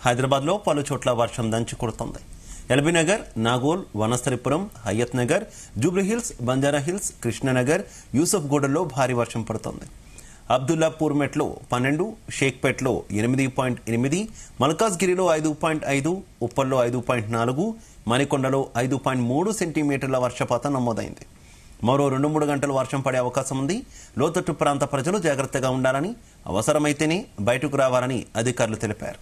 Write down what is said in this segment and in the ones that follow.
హైదరాబాద్లో పలు చోట్ల వర్షం దంచి కొడుతోంది. ఎల్బీనగర్, నాగోల్, వనస్థలిపురం, హయత్ నగర్, జూబ్లీహిల్స్, బంజారాహిల్స్, కృష్ణనగర్, యూసఫ్గూడలో భారీ వర్షం పడుతోంది. అబ్దుల్లాపూర్ మెట్లో 12, షేక్పేట్లో 8.8, మల్కాజ్గిరిలో 5.5, ఉప్పల్లో 5.4, మణికొండలో 5.3 సెంటీమీటర్ల వర్షపాతం నమోదైంది. మరో 2-3 గంటలు వర్షం పడే అవకాశం ఉంది. లోతట్టు ప్రాంత ప్రజలు జాగ్రత్తగా ఉండాలని, అవసరమైతేనే బయటకు రావాలని అధికారులు తెలిపారు.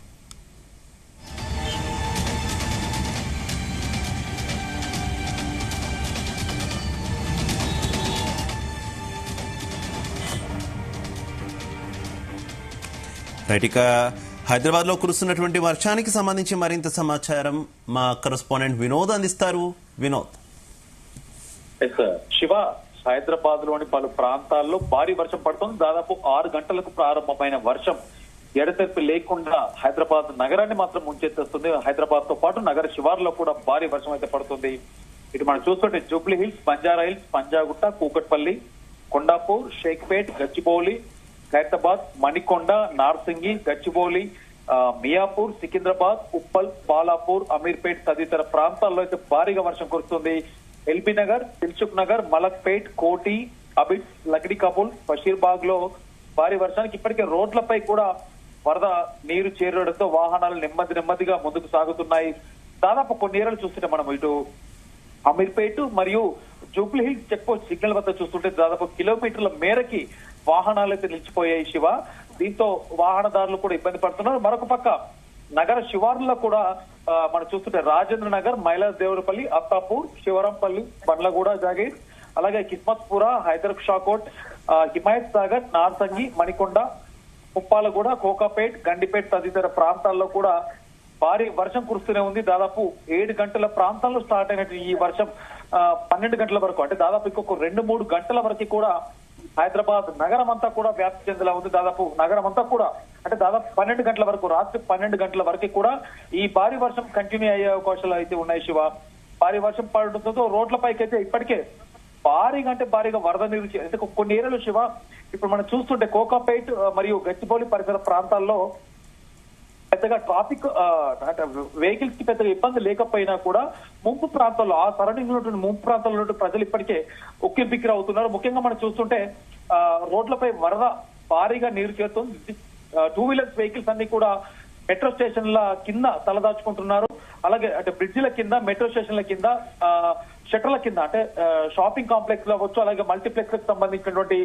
ఇక హైదరాబాద్ లో కురుస్తున్నటువంటి వర్షానికి సంబంధించి మరింత సమాచారం మా కరెస్పాండెంట్ వినోద్ అందిస్తారు. వినోద్. శివ, హైదరాబాద్ లోని పలు ప్రాంతాల్లో భారీ వర్షం పడుతుంది. దాదాపు 6 గంటలకు ప్రారంభమైన వర్షం ఎడతెరిపి లేకుండా హైదరాబాద్ నగరాన్ని మాత్రం ముంచెత్తేస్తుంది. హైదరాబాద్ తో పాటు నగర శివార్లో కూడా భారీ వర్షం అయితే పడుతుంది. ఇటు మనం చూస్తుంటే జూబ్లీ హిల్స్, బంజారాహిల్స్, పంజాగుట్ట, కూకట్పల్లి, కొండాపూర్, షేక్పేట్, గచ్చిబౌలి, ఖైరతాబాద్, మణికొండ, నార్సింగి, గచ్చిబౌలి, మియాపూర్, సికింద్రాబాద్, ఉప్పల్, బాలాపూర్, అమీర్పేట్ తదితర ప్రాంతాల్లో అయితే భారీగా వర్షం కురుస్తుంది. ఎల్బీ నగర్, దిల్సుఖ్ నగర్, మలక్పేట్, కోటి, అబిడ్, లక్డీ కపూల్, బషీర్బాగ్ లో భారీ వర్షానికి ఇప్పటికే రోడ్లపై కూడా వరద నీరు చేరడంతో వాహనాలు నెమ్మదిగా ముందుకు సాగుతున్నాయి. దాదాపు కొన్ని ఏరియాలు చూస్తుంటే మనం ఇటు అమీర్పేట్ మరియు Jubilee Hills check post signal వద్ద చూస్తుంటే దాదాపు కిలోమీటర్ల మేరకి వాహనాలు అయితే నిలిచిపోయాయి శివ. దీంతో వాహనదారులు కూడా ఇబ్బంది పడుతున్నారు. మరొక పక్క నగర శివార్లలో కూడా మనం చూస్తుంటే రాజేంద్ర నగర్, మైలాస్ దేవులపల్లి, అత్తాపూర్, శివరంపల్లి, బండ్లగూడ, జాగీర్, అలాగే కిస్మత్పుర, హైదర్ షాకోట్, హిమాయత్ సాగర్, నార్సంగి, మణికొండ, ముప్పాలగూడ, కోకాపేట్, గండిపేట్ తదితర ప్రాంతాల్లో కూడా భారీ వర్షం కురుస్తూనే ఉంది. దాదాపు 7 గంటల ప్రాంతాల్లో స్టార్ట్ అయినట్టు ఈ వర్షం 12 గంటల వరకు, అంటే దాదాపు ఇంకొక 2-3 గంటల వరకు కూడా హైదరాబాద్ నగరం అంతా కూడా వ్యాప్తి చెందేలా ఉంది. దాదాపు నగరం అంతా కూడా అంటే దాదాపు 12 గంటల వరకు, రాత్రి 12 గంటల వరకు కూడా ఈ భారీ వర్షం కంటిన్యూ అయ్యే అవకాశాలు అయితే ఉన్నాయి శివ. భారీ వర్షం పడడంతో రోడ్లపైకి అయితే ఇప్పటికే భారీగా వరద నీరు అంటే కొన్ని ఏరియాలు శివ ఇప్పుడు మనం చూస్తుంటే కోకాపేట్ మరియు గచ్చిబౌలి పరిసర ప్రాంతాల్లో పెద్దగా ట్రాఫిక్ అంటే వెహికల్స్ కి పెద్దగా ఇబ్బంది లేకపోయినా కూడా ముంపు ప్రాంతాల్లో, ఆ సరౌండింగ్ ఉన్నటువంటి ముంపు ప్రాంతాల్లో ఉన్నటువంటి ప్రజలు ఇప్పటికే ఉక్కిరిబిక్కిరి అవుతున్నారు. ముఖ్యంగా మనం చూస్తుంటే రోడ్లపై వరద భారీగా నీరు చేరుతుంది. 2 వీలర్స్ వెహికల్స్ అన్ని కూడా మెట్రో స్టేషన్ల కింద తలదాచుకుంటున్నారు. అలాగే అంటే బ్రిడ్జిల కింద, మెట్రో స్టేషన్ల కింద, షట్టర్ల కింద, అంటే షాపింగ్ కాంప్లెక్స్ లో అవ్వచ్చు, అలాగే మల్టీప్లెక్స్ కి సంబంధించినటువంటి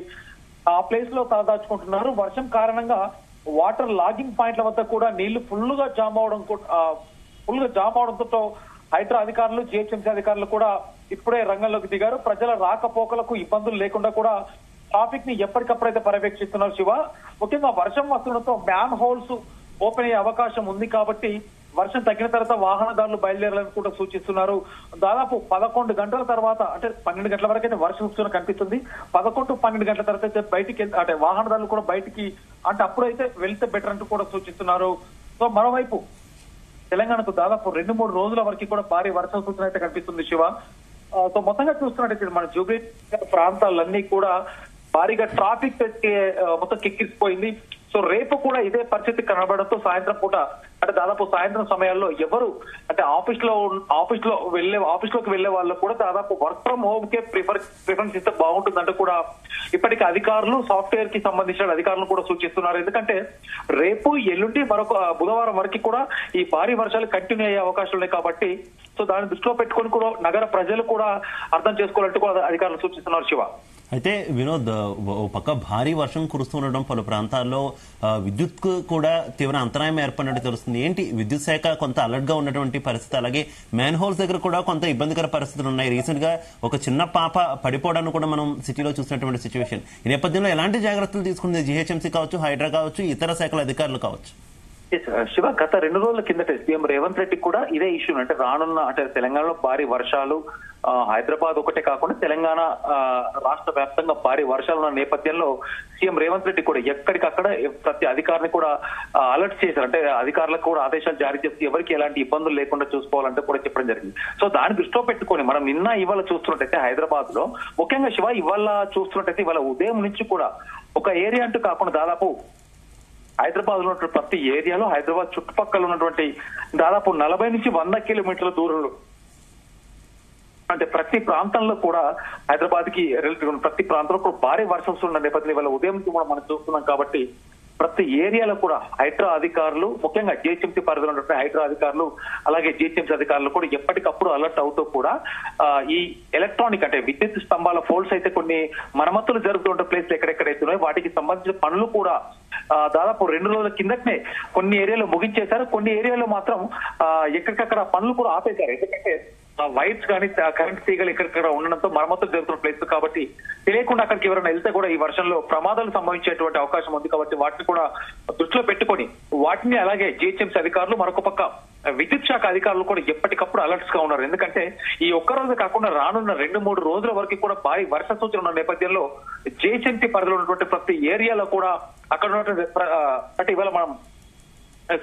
ఆ ప్లేస్ లో తలదాచుకుంటున్నారు. వర్షం కారణంగా వాటర్ లాగింగ్ పాయింట్ల వద్ద కూడా నీళ్లు ఫుల్ గా జామ్ అవడంతో హైడ్రా అధికారులు, జిహెచ్ఎంసీ అధికారులు కూడా ఇప్పుడే రంగంలోకి దిగారు. ప్రజల రాకపోకలకు ఇబ్బందులు లేకుండా కూడా ట్రాఫిక్ ని ఎప్పటికప్పుడైతే పర్యవేక్షిస్తున్నారు శివ. ముఖ్యంగా వర్షం వస్తుండటంతో మ్యాన్ హోల్స్ ఓపెన్ అయ్యే అవకాశం ఉంది కాబట్టి వర్షం తగ్గిన తర్వాత వాహనదారులు బయలుదేరాలని కూడా సూచిస్తున్నారు. దాదాపు 11 గంటల తర్వాత, అంటే 12 గంటల వరకు అయితే వర్షం వస్తున్న కనిపిస్తుంది. 11-12 గంటల తర్వాత అయితే బయటికి అంటే వాహనదారులు కూడా బయటికి అంటే అప్పుడైతే వెళ్తే బెటర్ అంటూ కూడా సూచిస్తున్నారు. సో మరోవైపు తెలంగాణకు దాదాపు 2-3 రోజుల వరకు కూడా భారీ వర్షం సూచన అయితే కనిపిస్తుంది శివ. సో మొత్తంగా చూస్తున్నట్టయితే మన జూబ్లీ ప్రాంతాలన్నీ కూడా భారీగా ట్రాఫిక్ మొత్తం కిక్కిరిసిపోయింది. సో రేపు కూడా ఇదే పరిస్థితి కనబడడంతో సాయంత్రం పూట అంటే దాదాపు సాయంత్రం సమయాల్లో ఎవరు అంటే ఆఫీస్లోకి వెళ్లే వాళ్ళు కూడా దాదాపు work from home K preference ఇస్తే బాగుంటుందంటే కూడా ఇప్పటికీ అధికారులు, సాఫ్ట్వేర్ కి సంబంధించిన అధికారులు కూడా సూచిస్తున్నారు. ఎందుకంటే రేపు, ఎల్లుండి, మరొక బుధవారం వరకు కూడా ఈ భారీ వర్షాలు కంటిన్యూ అయ్యే అవకాశాలు ఉన్నాయి కాబట్టి సో దాన్ని దృష్టిలో పెట్టుకుని కూడా నగర ప్రజలు కూడా అర్థం చేసుకోవాలంటూ కూడా అధికారులు సూచిస్తున్నారు శివ. అయితే వినోద్, ఓ పక్క భారీ వర్షం కురుస్తుండడం, పలు ప్రాంతాల్లో విద్యుత్ కూడా తీవ్ర అంతరాయం ఏర్పడినట్టు తెలుస్తుంది. ఏంటి విద్యుత్ శాఖ కొంత అలర్ట్ గా ఉన్నటువంటి పరిస్థితి, అలాగే మ్యాన్ హోల్స్ దగ్గర కూడా కొంత ఇబ్బందికర పరిస్థితులు ఉన్నాయి. రీసెంట్ గా ఒక చిన్న పాప పడిపోవడానికి కూడా మనం సిటీలో చూసినటువంటి సిచ్యువేషన్. ఈ నేపథ్యంలో ఎలాంటి జాగ్రత్తలు తీసుకుంది జిహెచ్ఎంసీ కావచ్చు, హైడ్రా కావచ్చు, ఇతర శాఖల అధికారులు కావచ్చు? శివ, గత 2 రోజుల కిందట సీఎం రేవంత్ రెడ్డి కూడా ఇదే ఇష్యూ అంటే రానున్న అంటే తెలంగాణలో భారీ వర్షాలు, హైదరాబాద్ ఒకటే కాకుండా తెలంగాణ రాష్ట్ర వ్యాప్తంగా భారీ వర్షాలు ఉన్న నేపథ్యంలో సీఎం రేవంత్ రెడ్డి కూడా ఎక్కడికక్కడ ప్రతి అధికారిని కూడా అలర్ట్ చేశారు. అంటే అధికారులకు కూడా ఆదేశాలు జారీ చేసి ఎవరికి ఎలాంటి ఇబ్బందులు లేకుండా చూసుకోవాలంటే కూడా చెప్పడం జరిగింది. సో దాన్ని దృష్టిలో పెట్టుకొని మనం ఇవాళ చూస్తున్నట్టయితే హైదరాబాద్ లో ముఖ్యంగా శివ ఇవాళ చూస్తున్నట్టయితే ఇవాళ ఉదయం నుంచి కూడా ఒక ఏరియా అంటూ కాకుండా దాదాపు హైదరాబాద్ లో ఉన్నటువంటి ప్రతి ఏరియాలో, హైదరాబాద్ చుట్టుపక్కల ఉన్నటువంటి దాదాపు 40 నుంచి 100 కిలోమీటర్ల దూరంలో అంటే ప్రతి ప్రాంతంలో కూడా హైదరాబాద్ కి ప్రతి ప్రాంతంలో కూడా భారీ వర్షం వస్తున్న నేపథ్యంలో ఇవాళ ఉదయం నుంచి కూడా మనం చూస్తున్నాం. కాబట్టి ప్రతి ఏరియాలో కూడా హైడ్రా అధికారులు, ముఖ్యంగా జిహెచ్ఎంసీ పరిధిలో ఉన్నటువంటి హైడ్రా అధికారులు, అలాగే జిహెచ్ఎంసీ అధికారులు కూడా ఎప్పటికప్పుడు అలర్ట్ అవుతూ కూడా ఈ ఎలక్ట్రానిక్ అంటే విద్యుత్ స్తంభాల ఫోల్స్ అయితే కొన్ని మరమ్మతులు జరుగుతుంటే ప్లేస్లు ఎక్కడెక్కడైతే ఉన్నాయో వాటికి సంబంధించిన పనులు కూడా దాదాపు 2 రోజుల కిందటనే కొన్ని ఏరియాలో ముగించేశారు. కొన్ని ఏరియాలో మాత్రం ఎక్కడికక్కడ పనులు కూడా ఆపేశారు. ఎందుకంటే వైర్స్ కానీ కరెంట్ తీగలు ఎక్కడిక్కడ ఉండడంతో మరమ్మతులు జరుగుతున్న ప్లేస్ కాబట్టి తెలియకుండా అక్కడికి ఎవరైనా వెళ్తే కూడా ఈ వర్షంలో ప్రమాదాలు సంభవించేటువంటి అవకాశం ఉంది. కాబట్టి వాటిని కూడా దృష్టిలో పెట్టుకొని వాటిని అలాగే జిహెచ్ఎంసీ అధికారులు, మరొక పక్క విద్యుత్ శాఖ అధికారులు కూడా ఎప్పటికప్పుడు అలర్ట్స్ గా ఉన్నారు. ఎందుకంటే ఈ ఒక్క రోజు కాకుండా రానున్న 2-3 రోజుల వరకు కూడా భారీ వర్ష సూచన ఉన్న నేపథ్యంలో జిహెచ్ఎంసీ పరిధిలో ఉన్నటువంటి ప్రతి ఏరియాలో కూడా అక్కడ ఉన్నటువంటి అంటే ఇవాళ మనం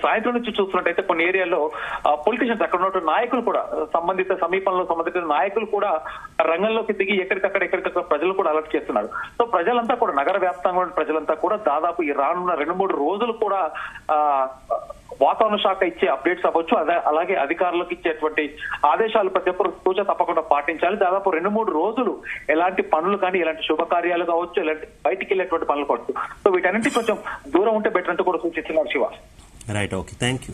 సాయంత్రం నుంచి చూస్తున్నట్టయితే కొన్ని ఏరియాల్లో పొలిటీషియన్స్ అక్కడ ఉన్నటువంటి నాయకులు కూడా సంబంధిత నాయకులు కూడా రంగంలోకి దిగి ఎక్కడికక్కడ ప్రజలు కూడా అలర్ట్ చేస్తున్నారు. సో ప్రజలంతా కూడా, నగర వ్యాప్తంగా ఉన్న ప్రజలంతా కూడా దాదాపు ఈ రానున్న 2-3 రోజులు కూడా వాతావరణ శాఖ ఇచ్చే అప్డేట్స్ అవ్వచ్చు, అలాగే అధికారులకు ఇచ్చేటువంటి ఆదేశాలు ప్రతి ఒక్కరు సూచన తప్పకుండా పాటించాలి. దాదాపు 2-3 రోజులు ఎలాంటి పనులు కానీ, ఎలాంటి శుభకార్యాలు కావచ్చు, ఎలాంటి బయటికి వెళ్ళేటువంటి పనులు కావచ్చు, సో వీటన్నింటి కొంచెం దూరం ఉంటే బెటర్ అంటూ కూడా సూచిస్తున్నారు Shiva. Right, okay, thank you.